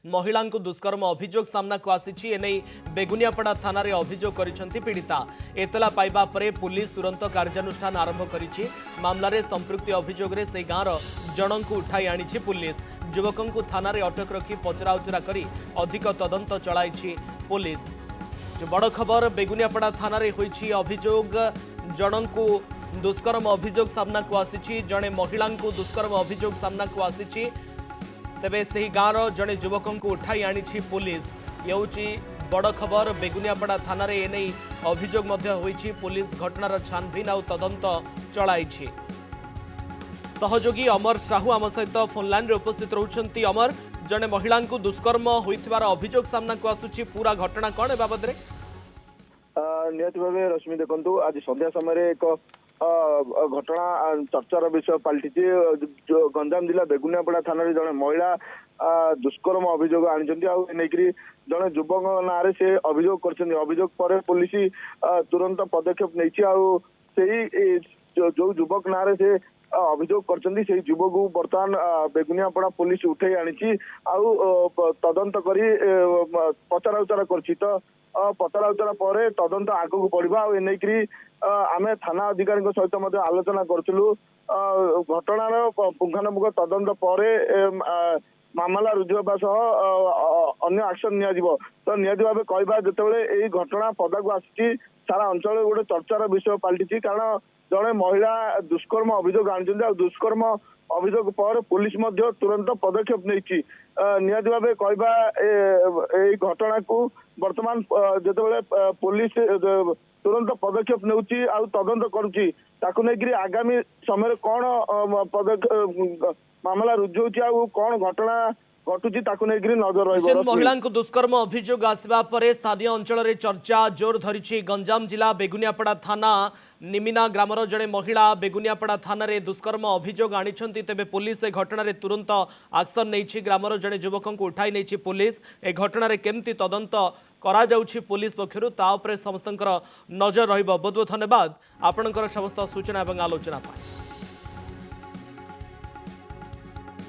महिला दुष्कर्म अभियोग सामना को आसी एने बेगुनियापड़ा थाना अभियोग करिसेंती पीड़िता। एतला पाइबा परे पुलिस तुरंत कार्यानुष्ठान आरंभ करिछि। मामलारे संपृक्ति अभियोगरे से गाँर जनक उठाई आनी पुलिस। युवकों को थाना अटक रखी पचराउचरा करी अधिक तदंत चलाई पुलिस। जो बड़ खबर बेगुनियापड़ा थाना होईछि अभियोग जनक दुष्कर्म अभियोग सामना को आसी। जड़े महिला दुष्कर्म अभियोग सामना को आसी। तेबे से गाँव जड़े युवकों को उठाई आनी पुलिस। ये बड़ खबर बेगुनियापड़ा थाना एने अभियोग होईछि। पुलिस घटनार छानभिन आउ तदंत चलाई। सहयोगी अमर साहू आम सहित फोनलाइन उपस्थित रहउछंती। अमर, जड़े महिला दुष्कर्म होइथिबार अभियोग सामना को आसुछि, पूरा घटना कौन है बाबद रे? निहत भाव रश्मि देखु आज संध्या समय एक घटना चर्चार विषय पलटि। गंजाम जिला बेगुनियापड़ा थाना जड़े महिला दुष्कर्म अभियोग आनी जड़े युवक ना से अभियोग कर अभियोग पर पुलिस तुरंत पदक्षेप नहीं जो युवक ना से अभियोग कर युवक को बर्तमान बेगुनियापड़ा पुलिस उठे आनी तदंत कर पचरा उचरा कर पचरा उचरा पर तदंत आगक बढ़ा आम थाना अधिकारी सहित आलोचना करूँ। घटनार पुंखानुपुंख तदंत पर मामला रुजु होगा अन्य एक्शन नियाजिबो। तो नियाजी भाव कहवा जिते घटना पदा को आसी सारा अंचल गोटे चर्चार विषय पलटि। कारण जड़े महिला दुष्कर्म अभियोग आनी दुष्कर्म अभियोग पर पुलिस तुरंत पदक्षेप नहीं। नियाजी भाव कहवा घटना को वर्तमान जिते पुलिस तुरंत पदक्षेप नेउची आ तदंत करुची ताकू नहीं आगामी समय कौन पदक्षेप मामला रुजु होची आ कौन घटना घटुची ताकू नहीं नजर रहिबो। महिला दुष्कर्म अभियोग आसवा परे स्थानीय अंचल रे चर्चा जोर धरिछि। गंजाम जिला बेगुनियापड़ा थाना निमिना ग्रामर जड़े महिला बेगुनियापड़ा थाना रे दुष्कर्म अभियोग आनिछंती। तेबे पुलिस ए घटना रे तुरंत एक्शन नैछि। ग्रामर जड़े युवकों को उठाई नैछि पुलिस। ए घटना रे केमती तदंत करा जाउछि पुलिस पक्षरु ता उपरे समस्तंकर नजर रहिबो। बहुत बहुत धन्यवाद आपनकर समस्त सूचना एवं आलोचना पाई।